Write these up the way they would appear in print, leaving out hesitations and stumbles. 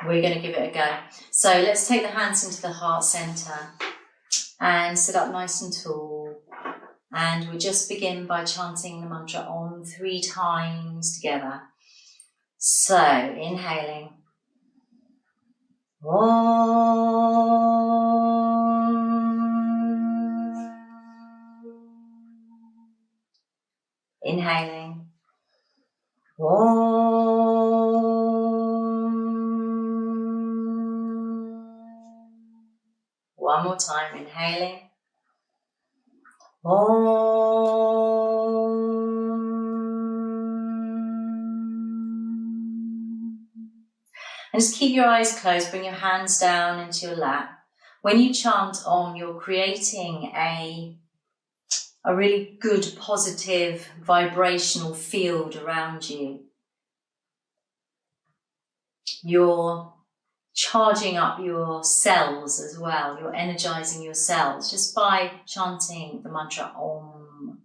We're going to give it a go. So let's take the hands into the heart center and sit up nice and tall. And we'll just begin by chanting the mantra Om 3 times together. So inhaling. Om. Inhaling. One more time, inhaling. And just keep your eyes closed, bring your hands down into your lap. When you chant Om, you're creating a really good, positive, vibrational field around you. You're charging up your cells as well. You're energizing your cells just by chanting the mantra Om,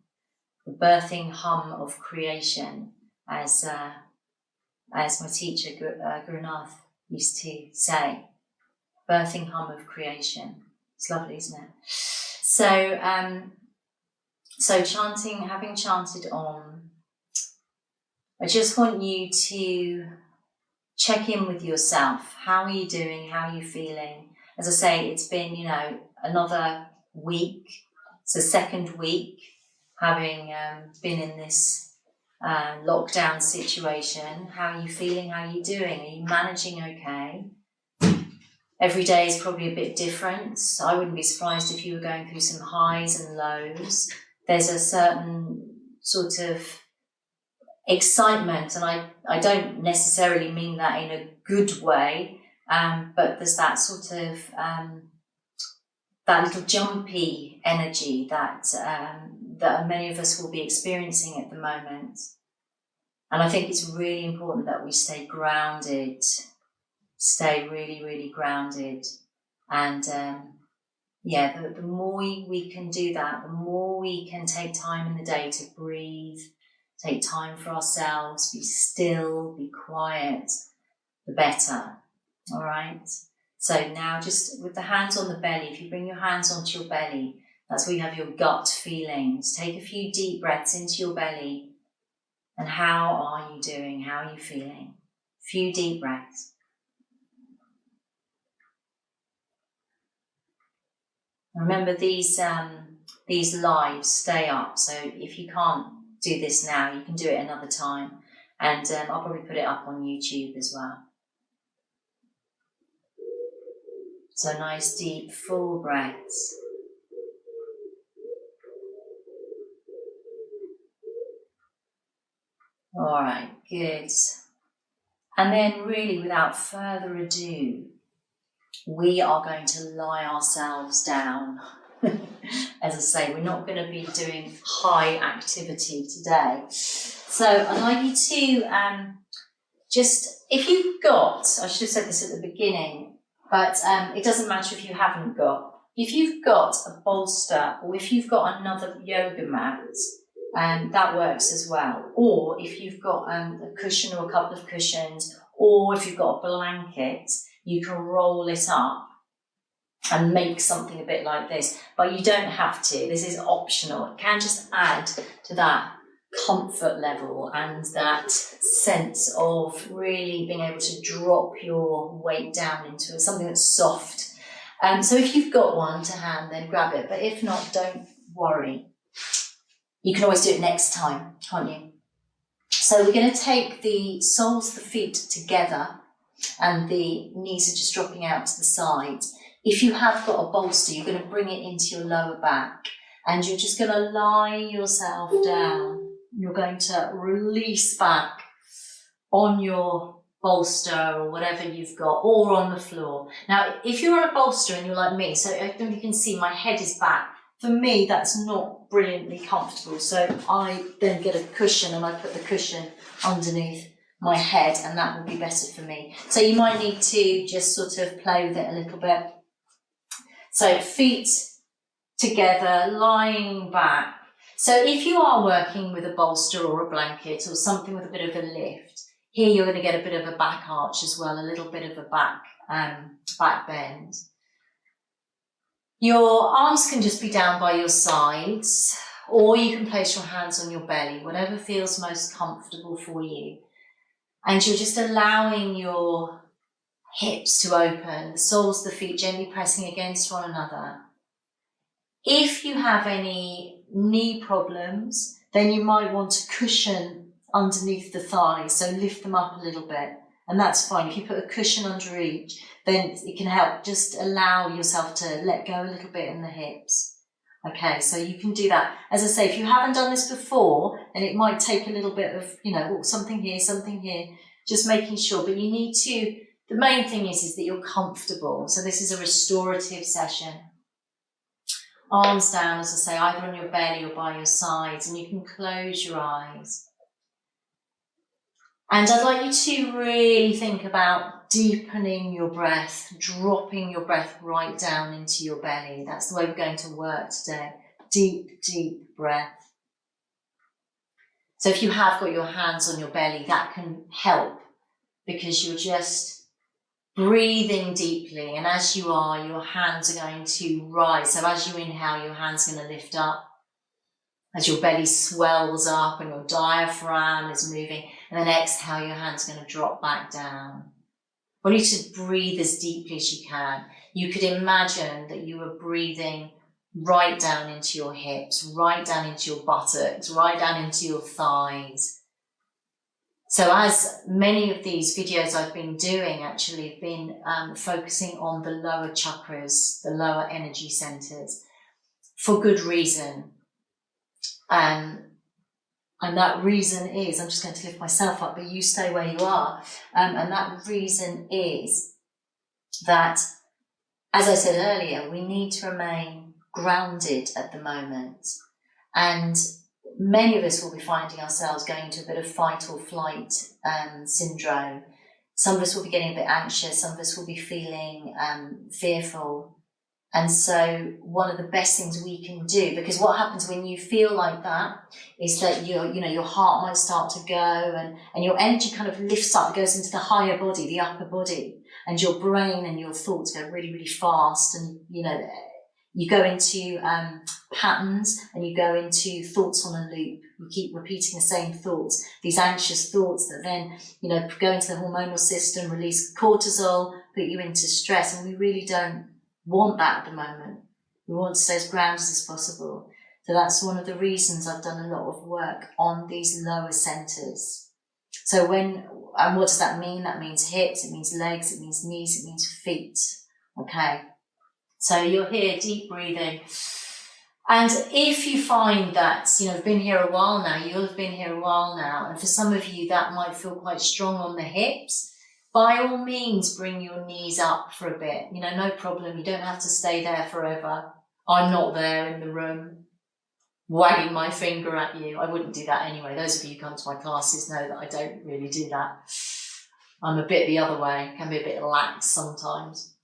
the birthing hum of creation, as my teacher Guru Nath used to say. Birthing hum of creation. It's lovely, isn't it? So, having chanted Om, I just want you to check in with yourself. How are you doing? How are you feeling? As I say, it's been, another week. It's the second week having been in this lockdown situation. How are you feeling? How are you doing? Are you managing okay? Every day is probably a bit different. So I wouldn't be surprised if you were going through some highs and lows. There's a certain sort of excitement, and I don't necessarily mean that in a good way, but there's that sort of that little jumpy energy that many of us will be experiencing at the moment. And I think it's really important that we stay grounded, stay really, really grounded. And the more we can do that, the more we can take time in the day to breathe, take time for ourselves, be still, be quiet, the better. All right? So now just with the hands on the belly, if you bring your hands onto your belly, that's where you have your gut feelings. Take a few deep breaths into your belly. And how are you doing? How are you feeling? A few deep breaths. Remember, these lives stay up. So if you can't do this now, you can do it another time. And I'll probably put it up on YouTube as well. So nice, deep, full breaths. All right, good. And then really, without further ado, we are going to lie ourselves down. As I say, we're not going to be doing high activity today. So I'd like you to if you've got, I should have said this at the beginning, but it doesn't matter if you haven't got. If you've got a bolster, or if you've got another yoga mat, that works as well. Or if you've got a cushion or a couple of cushions, or if you've got a blanket, you can roll it up and make something a bit like this. But you don't have to. This is optional. It can just add to that comfort level and that sense of really being able to drop your weight down into something that's soft. So if you've got one to hand, then grab it. But if not, don't worry. You can always do it next time, can't you? So we're going to take the soles of the feet together and the knees are just dropping out to the side. If you have got a bolster, you're going to bring it into your lower back and you're just going to lie yourself down. You're going to release back on your bolster or whatever you've got, or on the floor. Now, if you're on a bolster and you're like me, so I don't know if you can see my head is back. For me, that's not brilliantly comfortable. So I then get a cushion and I put the cushion underneath my head, and that will be better for me. So you might need to just sort of play with it a little bit. So feet together, lying back. So if you are working with a bolster or a blanket or something with a bit of a lift, Here you're going to get a bit of a back arch as well, a little bit of a back bend. Your arms can just be down by your sides, or you can place your hands on your belly, whatever feels most comfortable for you. And you're just allowing your hips to open, the soles of the feet gently pressing against one another. If you have any knee problems, then you might want to cushion underneath the thighs, so lift them up a little bit, and that's fine. If you put a cushion under each, then it can help just allow yourself to let go a little bit in the hips. Okay, so you can do that. As I say, if you haven't done this before, then it might take a little bit of, something here, just making sure, but you need to, the main thing is that you're comfortable. So this is a restorative session. Arms down, as I say, either on your belly or by your sides, and you can close your eyes. And I'd like you to really think about deepening your breath, dropping your breath right down into your belly. That's the way we're going to work today. Deep, deep breath. So if you have got your hands on your belly, that can help because you're just breathing deeply. And as you are, your hands are going to rise. So as you inhale, your hands are going to lift up. As your belly swells up and your diaphragm is moving, and then exhale, your hand's going to drop back down. I want you to breathe as deeply as you can. You could imagine that you were breathing right down into your hips, right down into your buttocks, right down into your thighs. So as many of these videos I've been doing actually have been focusing on the lower chakras, the lower energy centers, for good reason. And that reason is, I'm just going to lift myself up, but you stay where you are. And that reason is that, as I said earlier, we need to remain grounded at the moment. And many of us will be finding ourselves going into a bit of fight or flight syndrome. Some of us will be getting a bit anxious. Some of us will be feeling fearful. And so one of the best things we can do, because what happens when you feel like that is that your heart might start to go and your energy kind of lifts up, goes into the higher body, the upper body, and your brain and your thoughts go really, really fast. And, you go into patterns and you go into thoughts on a loop. You keep repeating the same thoughts, these anxious thoughts that then, go into the hormonal system, release cortisol, put you into stress. And we really don't want that at the moment. We want to stay as grounded as possible. So that's one of the reasons I've done a lot of work on these lower centers. So what does that mean? That means hips, it means legs, it means knees, it means feet. Okay. So you're here, deep breathing. And if you find that, you've been here a while now, you'll have been here a while now, and for some of you that might feel quite strong on the hips, by all means, bring your knees up for a bit. No problem. You don't have to stay there forever. I'm not there in the room wagging my finger at you. I wouldn't do that anyway. Those of you who come to my classes know that I don't really do that. I'm a bit the other way. Can be a bit lax sometimes.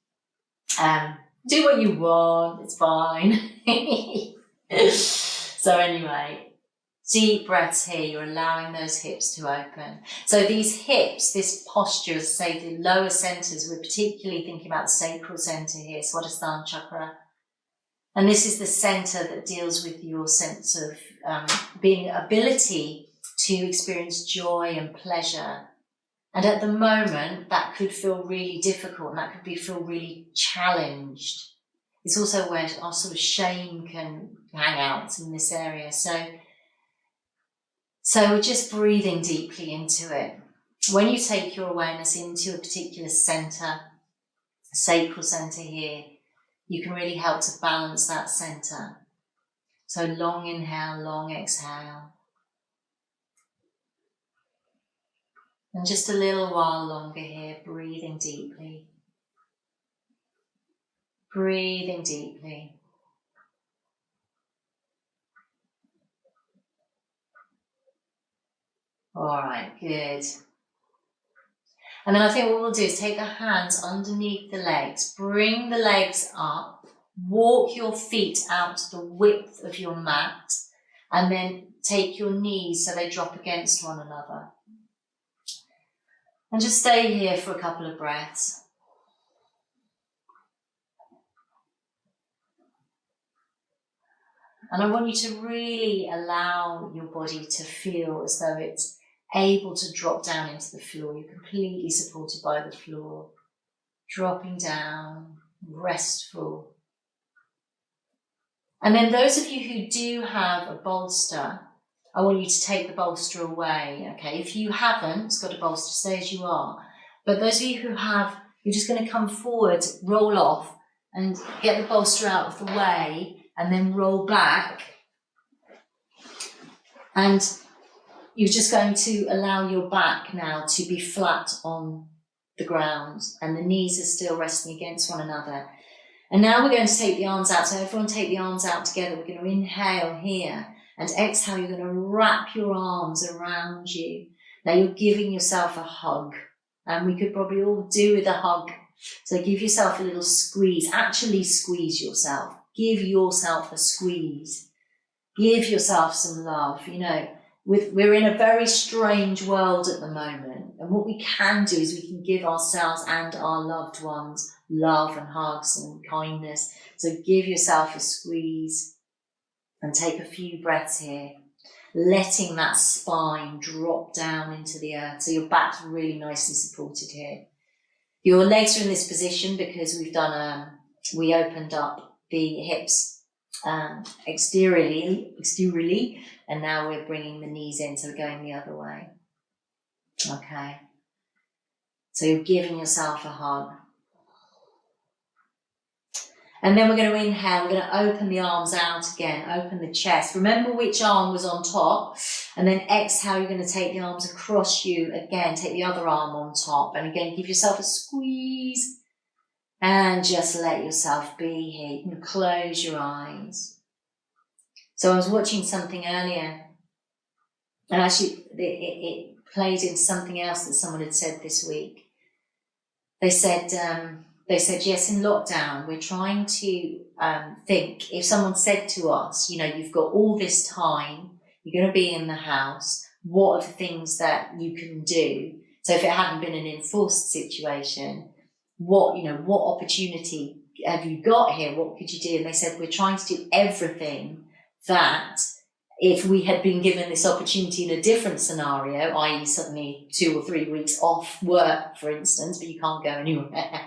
Do what you want. It's fine. So anyway, deep breaths here. You're allowing those hips to open. So these hips, this posture, say the lower centers, we're particularly thinking about the sacral center here, Swadhisthana chakra. And this is the center that deals with your sense of being ability to experience joy and pleasure. And at the moment, that could feel really difficult and that could feel really challenged. It's also where our sort of shame can hang out in this area. So we're just breathing deeply into it. When you take your awareness into a particular center, sacral center here, you can really help to balance that center. So long inhale, long exhale. And just a little while longer here, breathing deeply. Breathing deeply. All right, good. And then I think what we'll do is take the hands underneath the legs, bring the legs up, walk your feet out to the width of your mat, and then take your knees so they drop against one another. And just stay here for a couple of breaths. And I want you to really allow your body to feel as though it's able to drop down into the floor. You're completely supported by the floor. Dropping down, restful. And then those of you who do have a bolster, I want you to take the bolster away, okay? If you haven't got a bolster, stay as you are. But those of you who have, you're just going to come forward, roll off, and get the bolster out of the way, and then roll back. And you're just going to allow your back now to be flat on the ground, and the knees are still resting against one another. And now we're going to take the arms out. So everyone take the arms out together. We're going to inhale here, and exhale, you're going to wrap your arms around you. Now you're giving yourself a hug, and we could probably all do with a hug. So give yourself a little squeeze. Actually squeeze yourself. Give yourself a squeeze. Give yourself some love. You know, we're in a very strange world at the moment, and what we can do is we can give ourselves and our loved ones love and hugs and kindness. So give yourself a squeeze and take a few breaths here, letting that spine drop down into the earth. So your back's really nicely supported here. Your legs are in this position because we've done we opened up the hips exteriorly, and now we're bringing the knees in, so we're going the other way. Okay. So you're giving yourself a hug. And then we're going to inhale, we're going to open the arms out again, open the chest. Remember which arm was on top, and then exhale, you're going to take the arms across you again, take the other arm on top, and again, give yourself a squeeze, and just let yourself be here. You can close your eyes. So I was watching something earlier, and actually it played into something else that someone had said this week. They said, yes, in lockdown, we're trying to think, if someone said to us, you know, you've got all this time, you're going to be in the house, what are the things that you can do? So if it hadn't been an enforced situation, what opportunity have you got here? What could you do? And they said, we're trying to do everything that if we had been given this opportunity in a different scenario, i.e. suddenly 2 or 3 weeks off work, for instance, but you can't go anywhere,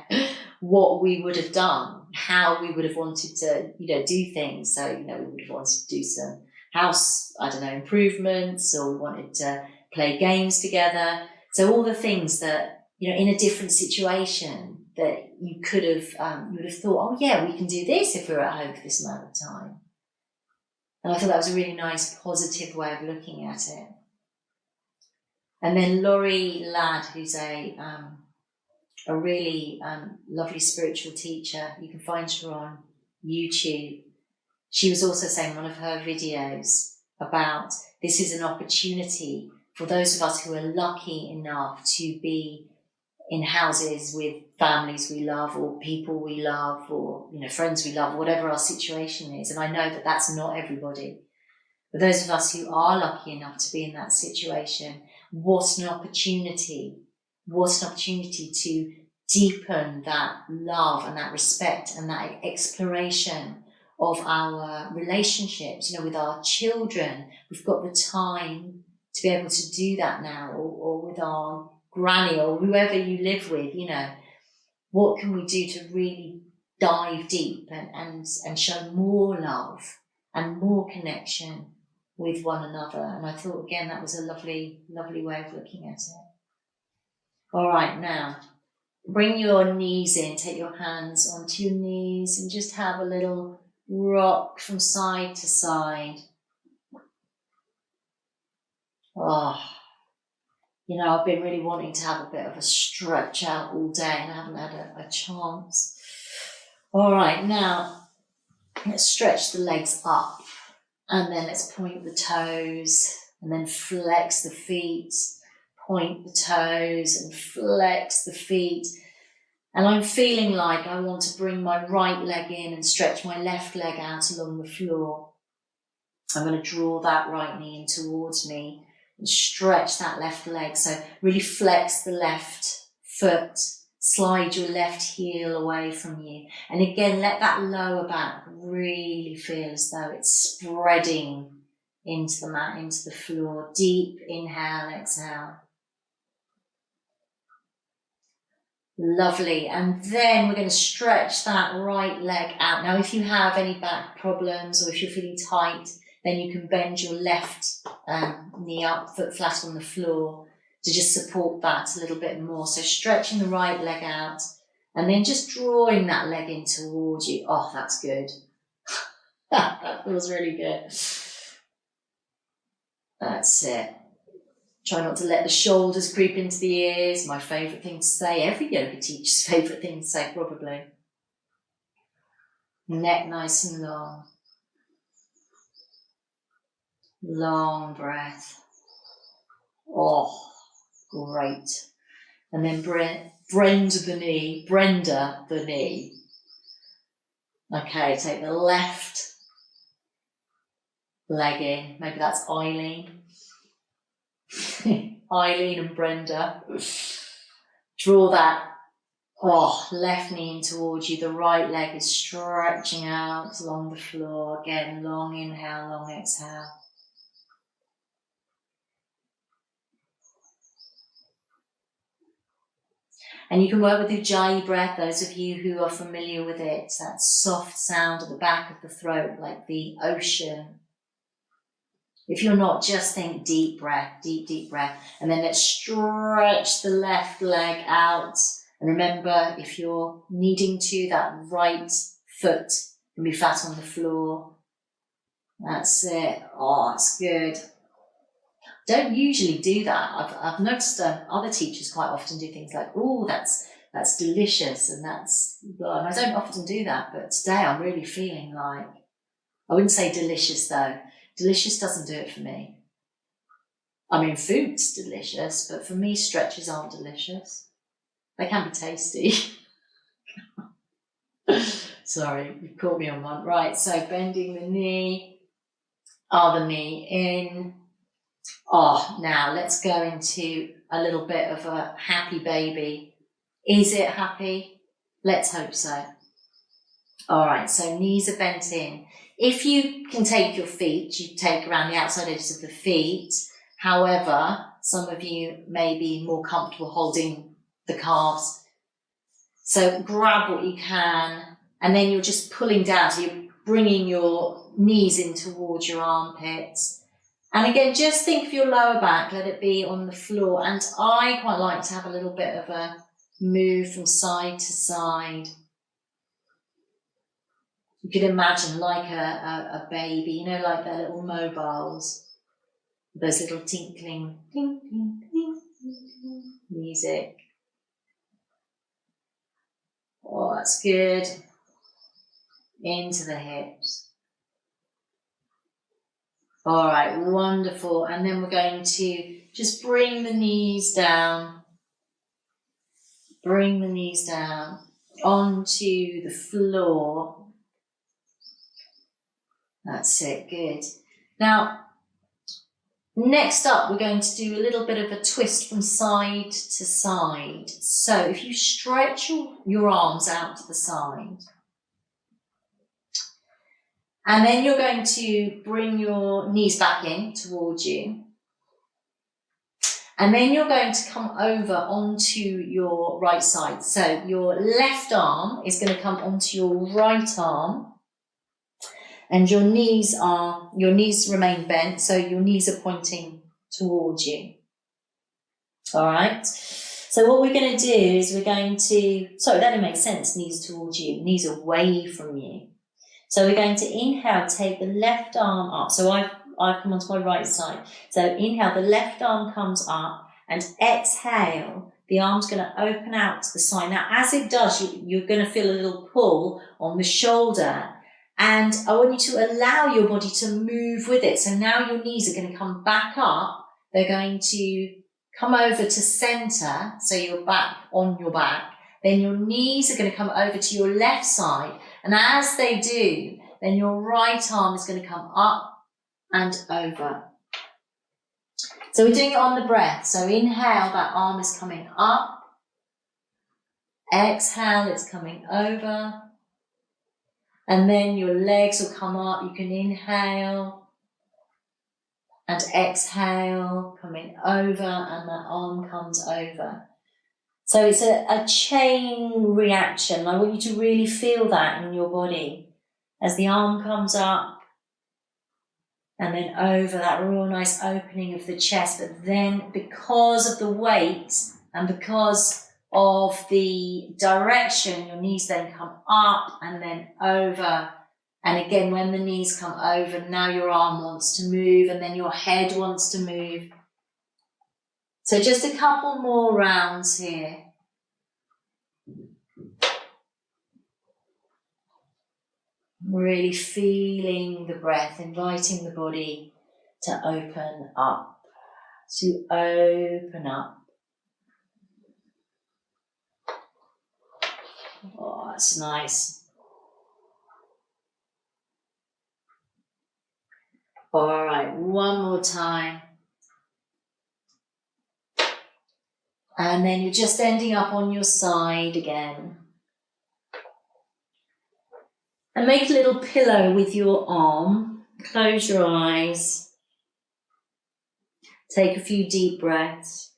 what we would have done, how we would have wanted to, do things. So, we would have wanted to do some house, improvements, or we wanted to play games together. So all the things that, in a different situation that you could have, you would have thought, oh yeah, we can do this if we're at home for this amount of time. And I thought that was a really nice, positive way of looking at it. And then Laurie Ladd, who's a really lovely spiritual teacher, you can find her on YouTube. She was also saying in one of her videos about this is an opportunity for those of us who are lucky enough to be in houses with families we love, or people we love, or friends we love, whatever our situation is. And I know that that's not everybody. But those of us who are lucky enough to be in that situation, what an opportunity to deepen that love and that respect and that exploration of our relationships, with our children. We've got the time to be able to do that now, or with our granny or whoever you live with, what can we do to really dive deep and show more love and more connection with one another? And I thought, again, that was a lovely, lovely way of looking at it. All right, now, bring your knees in, take your hands onto your knees and just have a little rock from side to side. Oh, I've been really wanting to have a bit of a stretch out all day and I haven't had a chance. All right, now let's stretch the legs up and then let's point the toes and then flex the feet, point the toes and flex the feet. And I'm feeling like I want to bring my right leg in and stretch my left leg out along the floor. I'm going to draw that right knee in towards me. And stretch that left leg. So really flex the left foot. Slide your left heel away from you. And again, let that lower back really feel as though it's spreading into the mat, into the floor. Deep inhale, exhale. Lovely. And then we're going to stretch that right leg out. Now, if you have any back problems or if you're feeling tight, then you can bend your left knee up, foot flat on the floor, to just support that a little bit more. So stretching the right leg out and then just drawing that leg in towards you. Oh, that's good. That feels really good. That's it. Try not to let the shoulders creep into the ears. My favourite thing to say. Every yoga teacher's favourite thing to say, probably. Neck nice and long. Long breath. Oh, great. And then Brenda the knee. Okay, take the left leg in. Maybe that's Eileen. Eileen and Brenda. Draw that left knee in towards you. The right leg is stretching out along the floor. Again, long inhale, long exhale. And you can work with Ujjayi breath, those of you who are familiar with it, that soft sound at the back of the throat, like the ocean. If you're not, just think deep breath, deep breath. And then let's stretch the left leg out. And remember, if you're needing to, that right foot can be flat on the floor. That's it. Oh, that's good. Don't usually do that. I've noticed other teachers quite often do things like, oh, that's delicious, and that's blah. And I don't often do that, but today I'm really feeling like, I wouldn't say delicious though. Delicious doesn't do it for me. I mean, food's delicious, but for me, stretches aren't delicious. They can be tasty. Sorry, you've caught me on one. Right, so bending the knee, other knee in. Now let's go into a little bit of a happy baby. Is it happy? Let's hope so. All right, so knees are bent in. If you can take your feet, you take around the outside edges of the feet. However, some of you may be more comfortable holding the calves. So grab what you can, and then you're just pulling down. So you're bringing your knees in towards your armpits. And again, just think of your lower back, let it be on the floor. And I quite like to have a little bit of a move from side to side. You could imagine like a baby, you know, like their little mobiles, those little tinkling, ting, ting, ting, ting, music. Oh, that's good. Into the hips. All right, wonderful. And then we're going to just bring the knees down. Bring the knees down onto the floor. That's it, good. Now, next up, we're going to do a little bit of a twist from side to side. So if you stretch your arms out to the side, and then you're going to bring your knees back in towards you. And then you're going to come over onto your right side. So your left arm is going to come onto your right arm. And your knees remain bent, so your knees are pointing towards you. All right. So what we're going to do is that only makes sense, knees towards you, knees away from you. So we're going to inhale, take the left arm up. So I've come onto my right side. So inhale, the left arm comes up, and exhale, the arm's going to open out to the side. Now, as it does, you're going to feel a little pull on the shoulder. And I want you to allow your body to move with it. So now your knees are going to come back up. They're going to come over to center. So you're back on your back. Then your knees are going to come over to your left side. And as they do, then your right arm is going to come up and over. So we're doing it on the breath. So inhale, that arm is coming up. Exhale, it's coming over. And then your legs will come up. You can inhale and exhale, coming over, and that arm comes over. So it's a chain reaction. I want you to really feel that in your body as the arm comes up and then over, that real nice opening of the chest. But then because of the weight and because of the direction, your knees then come up and then over. And again, when the knees come over, now your arm wants to move and then your head wants to move. So just a couple more rounds here. Really feeling the breath, inviting the body to open up, to open up. Oh, that's nice. All right, one more time. And then you're just ending up on your side again. And make a little pillow with your arm. Close your eyes. Take a few deep breaths.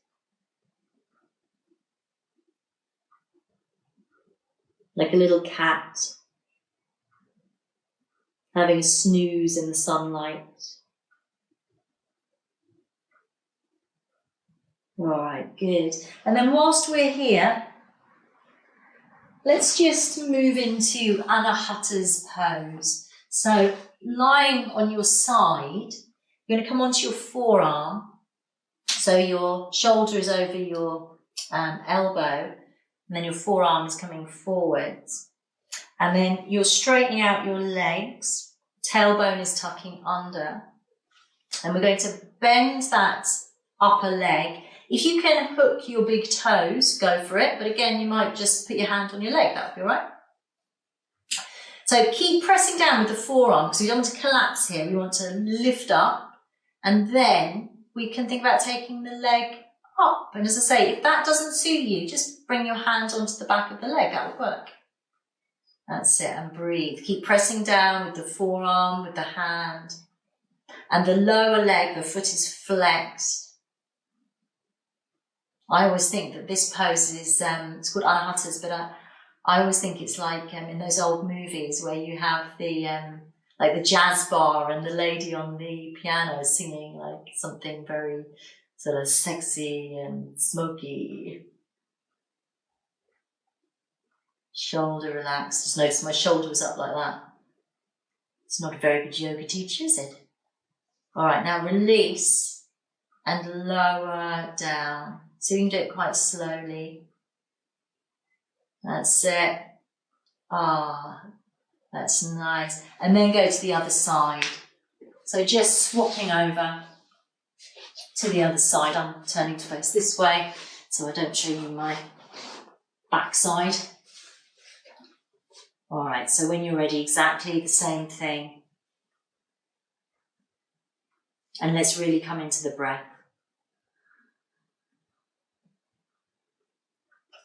Like a little cat having a snooze in the sunlight. All right, good. And then whilst we're here, let's just move into Anahata's pose. So lying on your side, you're going to come onto your forearm. So your shoulder is over your elbow, and then your forearm is coming forwards. And then you're straightening out your legs. Tailbone is tucking under. And we're going to bend that upper leg. If you can hook your big toes, go for it. But again, you might just put your hand on your leg. That would be all right. So keep pressing down with the forearm because we don't want to collapse here. We want to lift up. And then we can think about taking the leg up. And as I say, if that doesn't suit you, just bring your hand onto the back of the leg. That will work. That's it. And breathe. Keep pressing down with the forearm, with the hand. And the lower leg, the foot is flexed. I always think that this pose is, it's called Anahata's, but I always think it's like in those old movies where you have the, like the jazz bar and the lady on the piano singing like something very sort of sexy and smoky. Shoulder relaxed. Just notice my shoulder was up like that. It's not a very good yoga teacher, is it? All right, now release and lower down. So you can do it quite slowly. That's it. Ah, that's nice. And then go to the other side. So just swapping over to the other side. I'm turning to face this way so I don't show you my backside. All right, so when you're ready, exactly the same thing. And let's really come into the breath.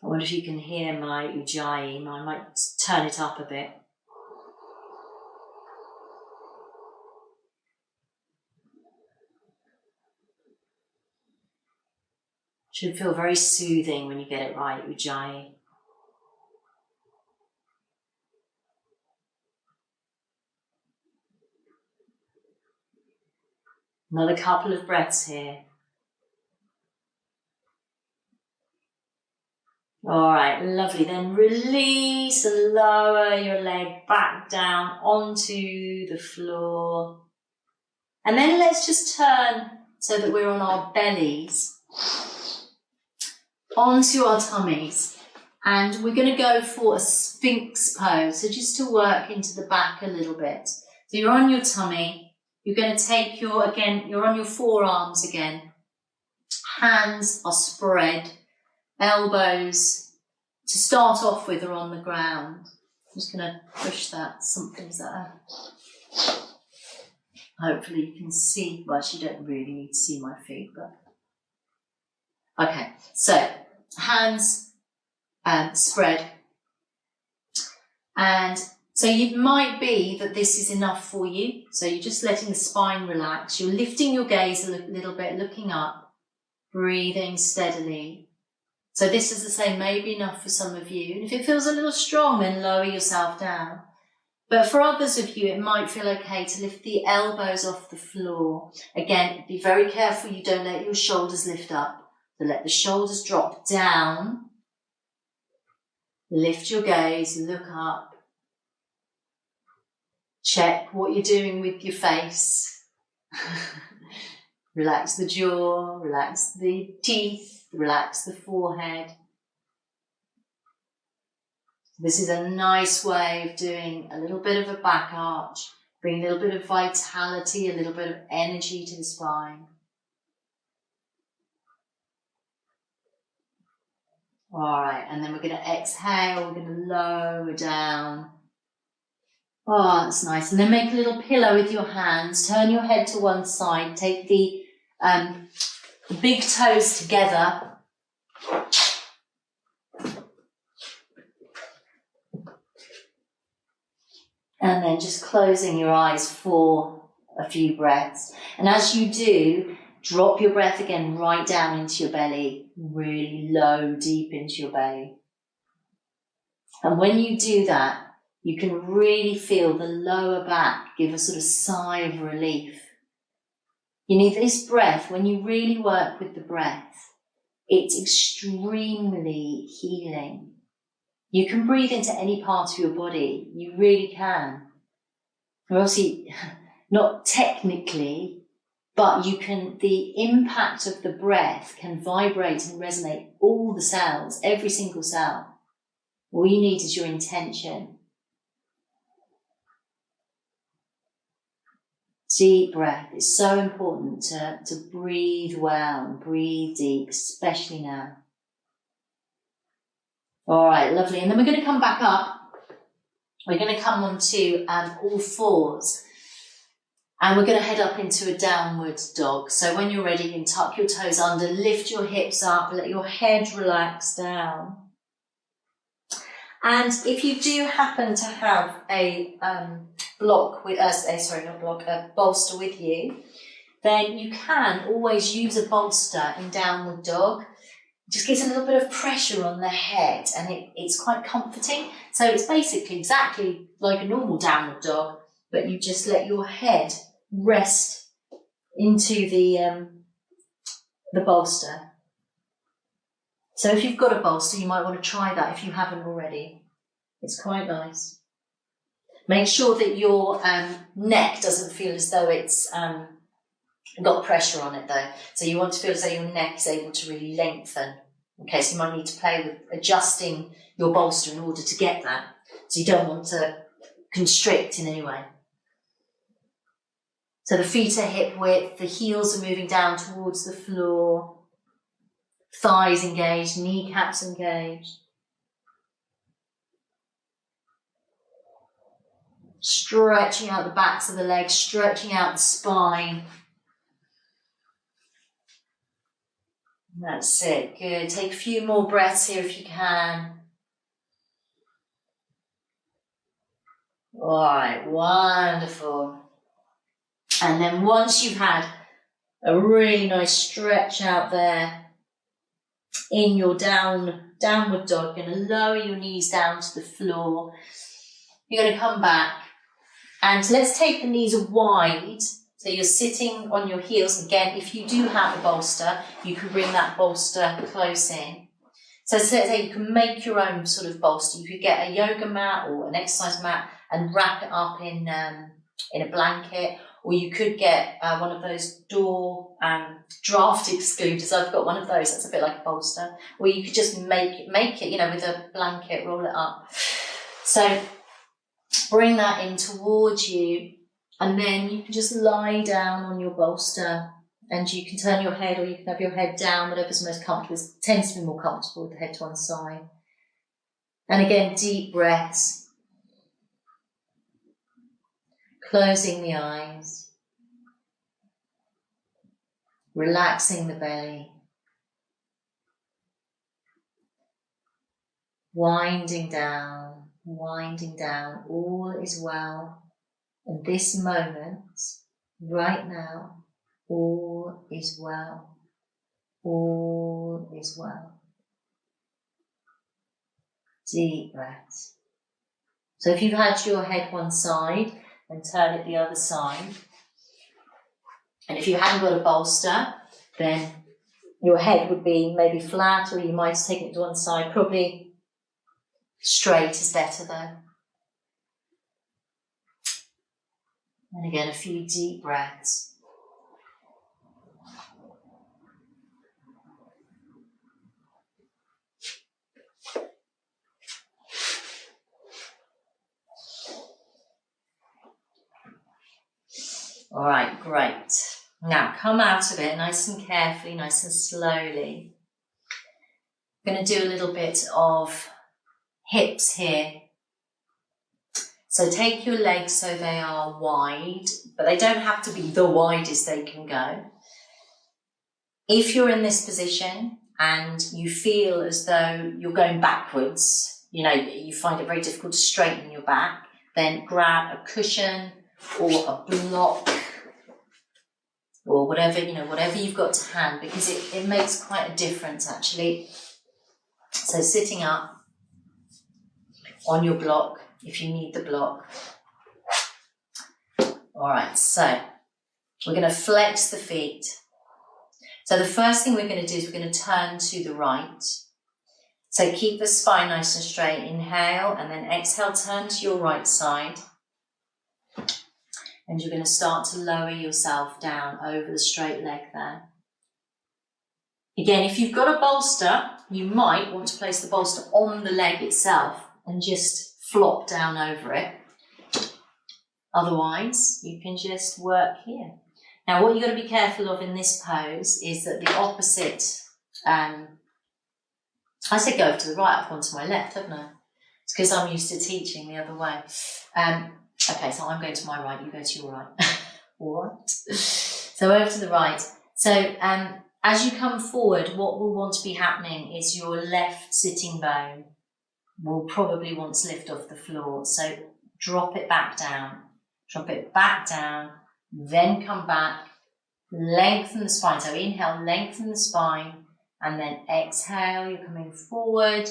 I wonder if you can hear my ujjayi. I might turn it up a bit. Should feel very soothing when you get it right, ujjayi. Another couple of breaths here. All right, lovely. Then release and lower your leg back down onto the floor. And then let's just turn so that we're on our bellies, onto our tummies. And we're going to go for a Sphinx pose. So just to work into the back a little bit. So you're on your tummy. You're going to take you're on your forearms again. Hands are spread. Elbows, to start off with, are on the ground. I'm just going to push that, something's there. Hopefully you can see, well, you don't really need to see my feet, but. Okay, so hands spread. And so it might be that this is enough for you. So you're just letting the spine relax. You're lifting your gaze a little bit, looking up, breathing steadily. So this, as I say, may be enough for some of you. And if it feels a little strong, then lower yourself down. But for others of you, it might feel okay to lift the elbows off the floor. Again, be very careful you don't let your shoulders lift up. So let the shoulders drop down. Lift your gaze, look up. Check what you're doing with your face. Relax the jaw, relax the teeth, relax the forehead. This is a nice way of doing a little bit of a back arch, bring a little bit of vitality, a little bit of energy to the spine. All right, and then we're going to exhale, we're going to lower down. Oh, that's nice. And then make a little pillow with your hands. Turn your head to one side. Take the big toes together. And then just closing your eyes for a few breaths. And as you do, drop your breath again right down into your belly, really low, deep into your belly. And when you do that, you can really feel the lower back give a sort of sigh of relief. You need this breath, when you really work with the breath, it's extremely healing. You can breathe into any part of your body, you really can. Obviously, not technically, but you can, the impact of the breath can vibrate and resonate all the cells, every single cell. All you need is your intention. Deep breath. It's so important to breathe well and breathe deep, especially now. All right, lovely. And then we're going to come back up. We're going to come onto all fours. And we're going to head up into a downward dog. So when you're ready, you can tuck your toes under, lift your hips up, let your head relax down. And if you do happen to have a bolster with you, then you can always use a bolster in downward dog. It just gives a little bit of pressure on the head and it's quite comforting. So it's basically exactly like a normal downward dog, but you just let your head rest into the bolster. So if you've got a bolster, you might want to try that if you haven't already. It's quite nice. Make sure that your neck doesn't feel as though it's got pressure on it though. So you want to feel as though your neck is able to really lengthen. Okay, so you might need to play with adjusting your bolster in order to get that. So you don't want to constrict in any way. So the feet are hip width, the heels are moving down towards the floor. Thighs engaged, kneecaps engaged. Stretching out the backs of the legs, stretching out the spine. That's it, good. Take a few more breaths here if you can. All right, wonderful. And then once you've had a really nice stretch out there, in your downward dog, you're going to lower your knees down to the floor. You're going to come back and let's take the knees wide. So you're sitting on your heels. Again, if you do have a bolster, you can bring that bolster close in. So say you can make your own sort of bolster. You could get a yoga mat or an exercise mat and wrap it up in a blanket. Or you could get one of those door draft excluders. I've got one of those. That's a bit like a bolster. Or you could just make it, with a blanket, roll it up. So bring that in towards you, and then you can just lie down on your bolster, and you can turn your head, or you can have your head down, whatever's most comfortable. It tends to be more comfortable with the head to one side. And again, deep breaths. Closing the eyes. relaxing the belly, winding down, all is well. In this moment, right now, all is well, all is well. Deep breaths. So if you've had your head one side, then turn it the other side. And if you haven't got a bolster, then your head would be maybe flat, or you might take it to one side. Probably straight is better though. And again, a few deep breaths. All right, great. Now come out of it nice and carefully, nice and slowly. I'm going to do a little bit of hips here. So take your legs so they are wide, but they don't have to be the widest they can go. If you're in this position and you feel as though you're going backwards, you find it very difficult to straighten your back, then grab a cushion or a block or whatever you've got to hand, because it makes quite a difference actually. So sitting up on your block, if you need the block. All right, so we're going to flex the feet. So the first thing we're going to do is we're going to turn to the right. So keep the spine nice and straight. Inhale, and then exhale, turn to your right side. And you're going to start to lower yourself down over the straight leg there. Again, if you've got a bolster, you might want to place the bolster on the leg itself and just flop down over it. Otherwise, you can just work here. Now, what you've got to be careful of in this pose is that the opposite, I said go over to the right, I've gone to my left, haven't I? It's because I'm used to teaching the other way. Okay, so I'm going to my right, you go to your right. All right. So over to the right. So as you come forward, what will want to be happening is your left sitting bone will probably want to lift off the floor. So drop it back down, then come back, lengthen the spine. So inhale, lengthen the spine, and then exhale, you're coming forward.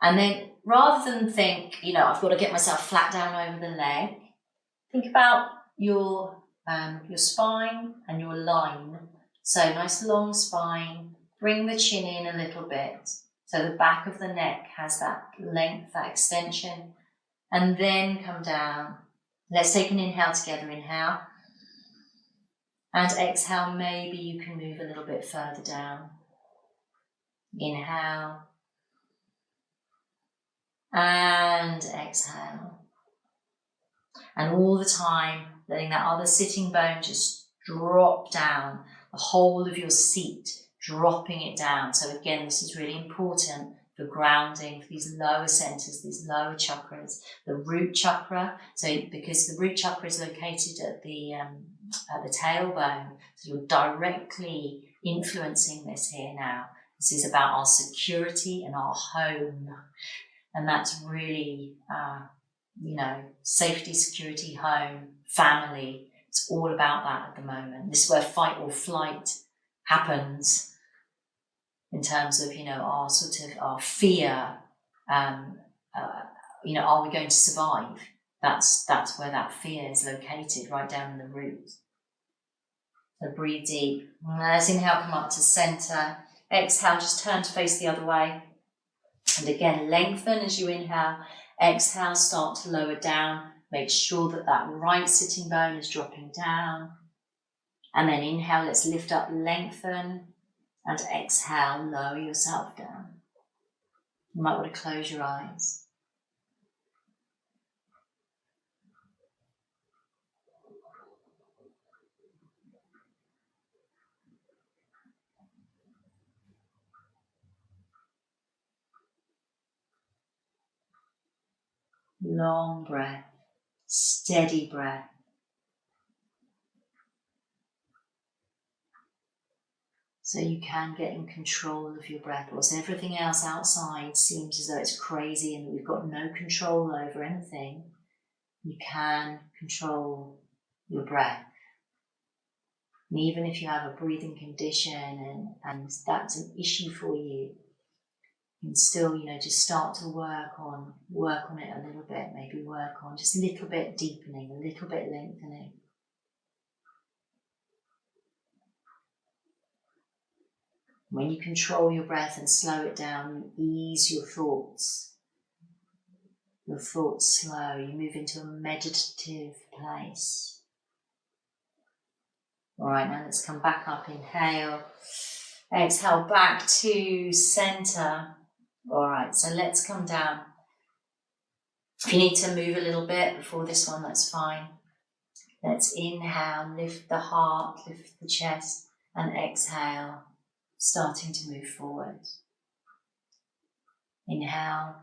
And then rather than think, I've got to get myself flat down over the leg, think about your spine and your line. So nice long spine, bring the chin in a little bit. So the back of the neck has that length, that extension, and then come down. Let's take an inhale together, inhale. And exhale, maybe you can move a little bit further down. Inhale. And exhale. And all the time, letting that other sitting bone just drop down, the whole of your seat, dropping it down. So again, this is really important for grounding, for these lower centers, these lower chakras. The root chakra, so because the root chakra is located at the tailbone, so you're directly influencing this here now. This is about our security and our home. And that's really, safety, security, home, family. It's all about that at the moment. This is where fight or flight happens in terms of, our fear. Are we going to survive? That's where that fear is located, right down in the root. So breathe deep. Let's inhale, come up to center. Exhale, just turn to face the other way. And again, lengthen as you inhale. Exhale, start to lower down. Make sure that that right sitting bone is dropping down. And then inhale, let's lift up, lengthen. And exhale, lower yourself down. You might want to close your eyes. Long breath, steady breath. So you can get in control of your breath. Whilst everything else outside seems as though it's crazy and we've got no control over anything, you can control your breath. And even if you have a breathing condition and that's an issue for you, you can still, just start to work on it a little bit, maybe work on just a little bit deepening, a little bit lengthening. When you control your breath and slow it down, you ease your thoughts. Your thoughts slow, you move into a meditative place. All right, now let's come back up, inhale. Exhale back to center. All right, so let's come down. If you need to move a little bit before this one, that's fine. Let's inhale, lift the heart, lift the chest, and exhale, starting to move forward. Inhale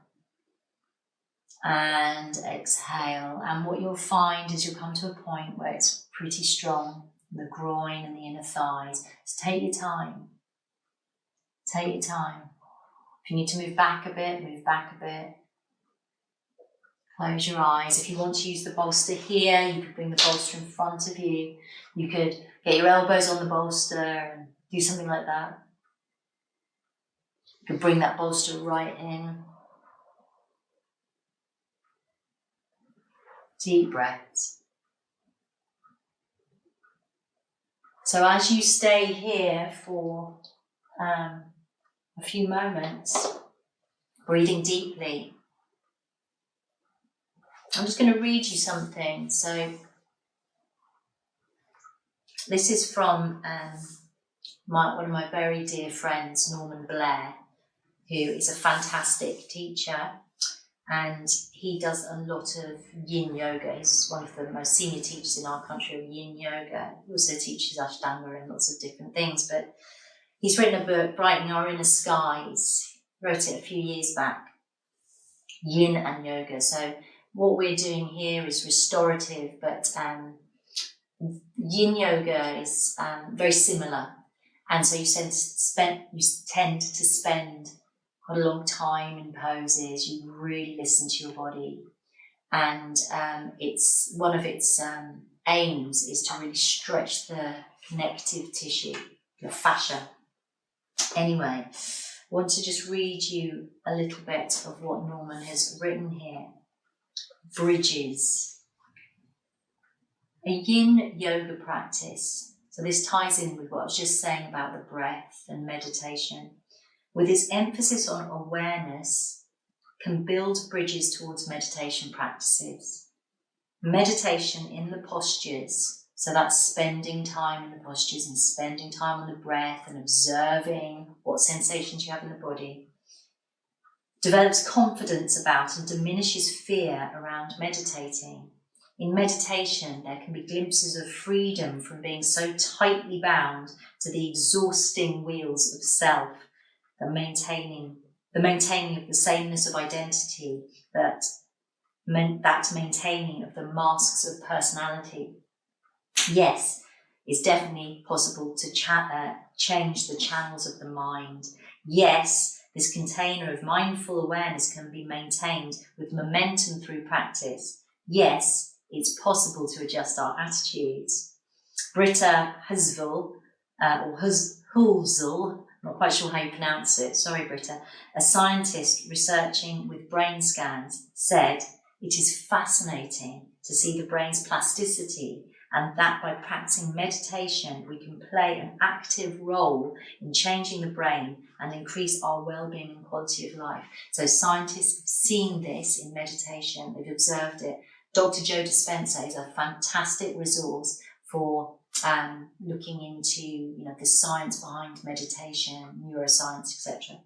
and exhale. And what you'll find is you'll come to a point where it's pretty strong, the groin and the inner thighs. So take your time. Take your time. If you need to move back a bit, move back a bit. Close your eyes. If you want to use the bolster here, you could bring the bolster in front of you. You could get your elbows on the bolster and do something like that. You could bring that bolster right in. Deep breaths. So as you stay here for a few moments, breathing deeply, I'm just going to read you something. So this is from one of my very dear friends, Norman Blair, who is a fantastic teacher, and he does a lot of yin yoga. He's one of the most senior teachers in our country of yin yoga. He also teaches Ashtanga and lots of different things, but he's written a book, Brightening Our Inner Skies. He wrote it a few years back, yin and yoga. So what we're doing here is restorative, but yin yoga is very similar. And so you tend to spend quite a long time in poses. You really listen to your body. And it's one of its aims is to really stretch the connective tissue, the fascia. Anyway, I want to just read you a little bit of what Norman has written here. Bridges. A yin yoga practice. So this ties in with what I was just saying about the breath and meditation. With its emphasis on awareness, can build bridges towards meditation practices. Meditation in the postures, so that's spending time in the postures and spending time on the breath and observing what sensations you have in the body, develops confidence about and diminishes fear around meditating. In meditation, there can be glimpses of freedom from being so tightly bound to the exhausting wheels of self, the maintaining of the sameness of identity, that maintaining of the masks of personality. Yes, it's definitely possible to change the channels of the mind. Yes, this container of mindful awareness can be maintained with momentum through practice. Yes, it's possible to adjust our attitudes. Britta Husvel, or Hulzel, not quite sure how you pronounce it, sorry Britta, a scientist researching with brain scans, said, "It is fascinating to see the brain's plasticity, and that by practicing meditation we can play an active role in changing the brain and increase our well-being and quality of life." So scientists have seen this in meditation, they've observed it. Dr. Joe Dispenza is a fantastic resource for looking into the science behind meditation, neuroscience, etc.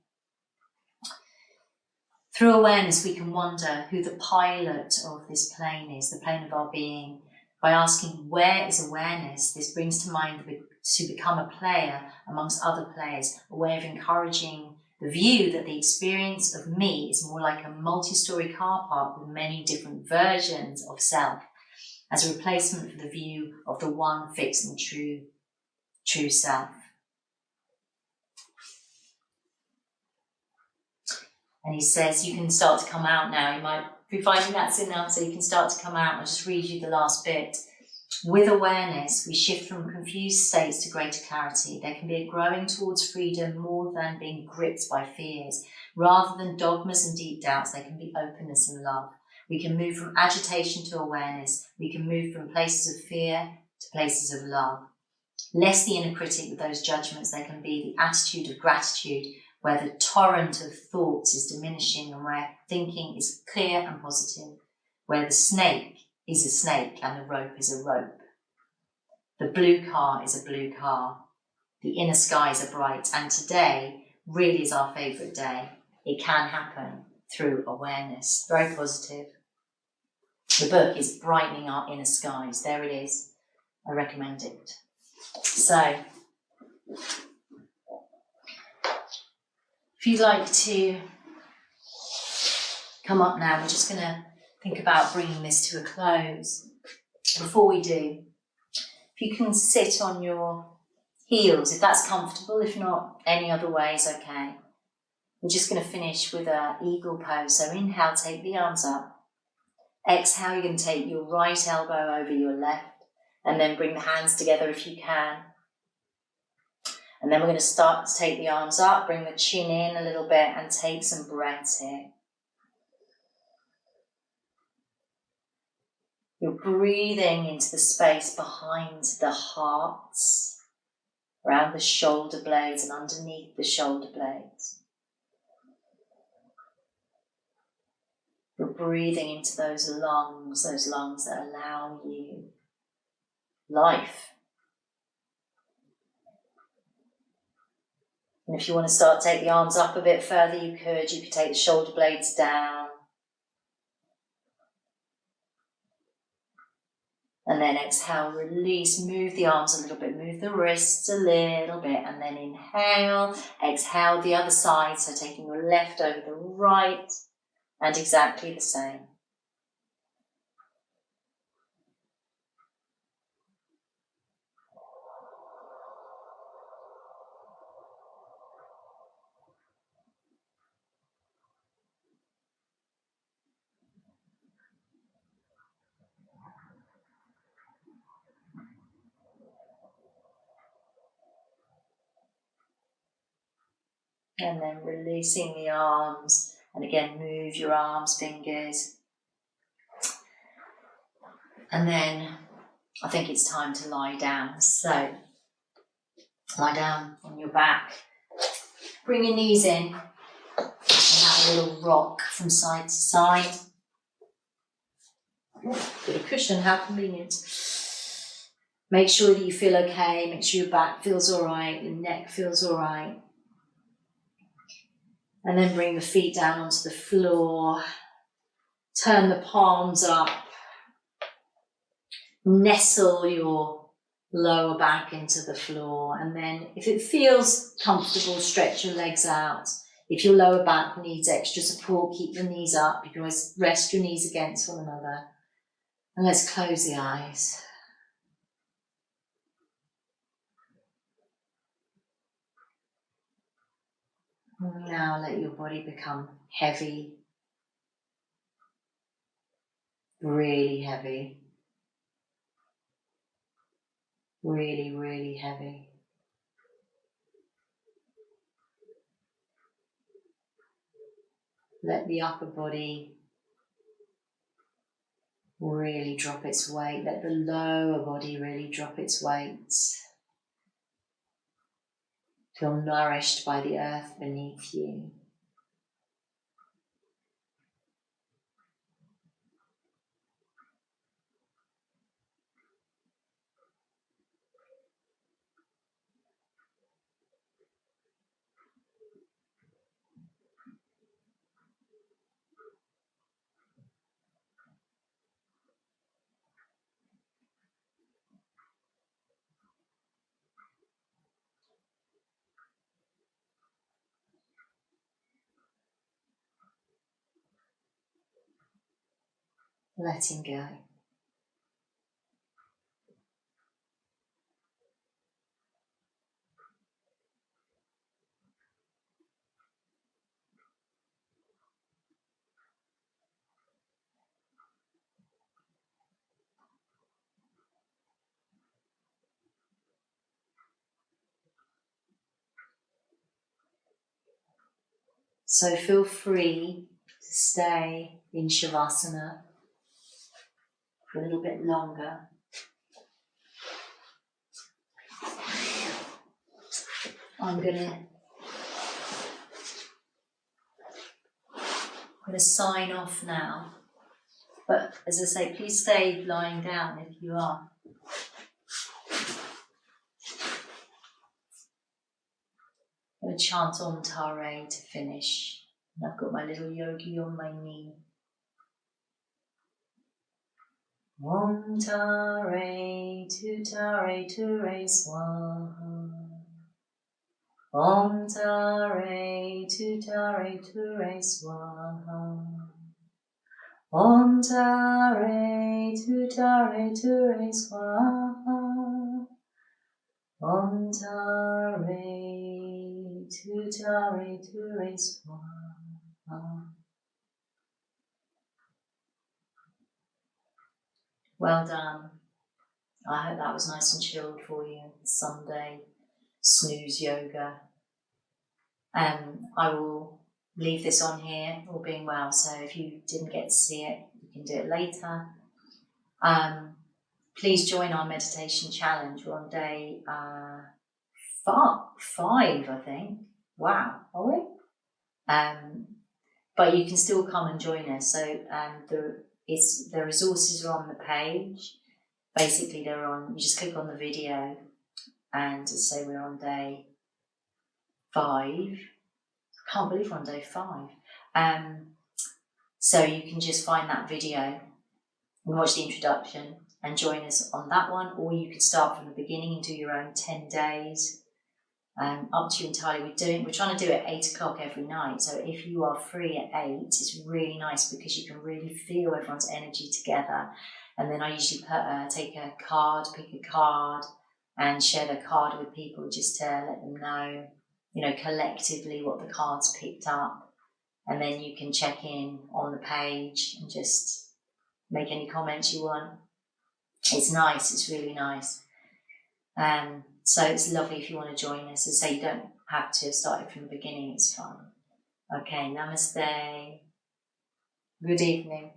Through awareness, we can wonder who the pilot of this plane is, the plane of our being. By asking, where is awareness? This brings to mind to become a player amongst other players, a way of encouraging the view that the experience of me is more like a multi-story car park with many different versions of self, as a replacement for the view of the one fixed and true self. And he says, you can start to come out now. You might be finding that's enough, so you can start to come out. I'll just read you the last bit. With awareness, we shift from confused states to greater clarity. There can be a growing towards freedom more than being gripped by fears. Rather than dogmas and deep doubts, there can be openness and love. We can move from agitation to awareness. We can move from places of fear to places of love. Less the inner critic with those judgments, there can be the attitude of gratitude, where the torrent of thoughts is diminishing and where thinking is clear and positive, where the snake is a snake and the rope is a rope. The blue car is a blue car. The inner skies are bright, and today really is our favourite day. It can happen through awareness. Very positive. The book is Brightening Our Inner Skies. There it is. I recommend it. So, if you'd like to come up now, we're just going to think about bringing this to a close. Before we do, if you can sit on your heels, if that's comfortable, if not, any other way is okay. We're just going to finish with an eagle pose. So inhale, take the arms up. Exhale, you're going to take your right elbow over your left and then bring the hands together if you can. And then we're going to start to take the arms up, bring the chin in a little bit and take some breaths here. You're breathing into the space behind the hearts, around the shoulder blades and underneath the shoulder blades. You're breathing into those lungs that allow you life. And if you want to start, take the arms up a bit further, you could. You could take the shoulder blades down. And then exhale, release, move the arms a little bit, move the wrists a little bit, and then inhale, exhale the other side, so taking your left over the right, and exactly the same. And then releasing the arms, and again move your arms, fingers. And then I think it's time to lie down. So lie down on your back, bring your knees in, and have a little rock from side to side. Bit of cushion, how convenient. Make sure that you feel okay, make sure your back feels all right, your neck feels all right. And then bring the feet down onto the floor. Turn the palms up. Nestle your lower back into the floor. And then if it feels comfortable, stretch your legs out. If your lower back needs extra support, keep your knees up. You can always rest your knees against one another. And let's close the eyes. Now let your body become heavy, really heavy, really, really heavy. Let the upper body really drop its weight. Let the lower body really drop its weight. Feel nourished by the earth beneath you. Letting go. So feel free to stay in Shavasana for a little bit longer. I'm going to sign off now. But as I say, please stay lying down if you are. I'm going to chant Om Tare to finish. And I've got my little yogi on my knee. Om Tare Ture Swaha. Om Tare Ture Swaha. Om Tare Ture Swaha. Om Tare Ture Swaha. Well done. I hope that was nice and chilled for you. Sunday snooze yoga. I will leave this on here, all being well, so if you didn't get to see it, you can do it later. Please join our meditation challenge. We're on day 5, I think. Wow, are we? But you can still come and join us. So the resources are on the page. Basically, they're on. You just click on the video, and to say we're on day 5. I can't believe we're on day 5. So you can just find that video and watch the introduction and join us on that one, or you could start from the beginning and do your own 10 days. Up to you entirely. We're trying to do it at 8 o'clock every night. So if you are free at 8, it's really nice because you can really feel everyone's energy together. And then I usually take a card, pick a card, and share the card with people just to let them know, collectively what the cards picked up. And then you can check in on the page and just make any comments you want. It's nice. It's really nice. So it's lovely if you want to join us. As I say, you don't have to start it from the beginning. It's fine. Okay, namaste. Good evening.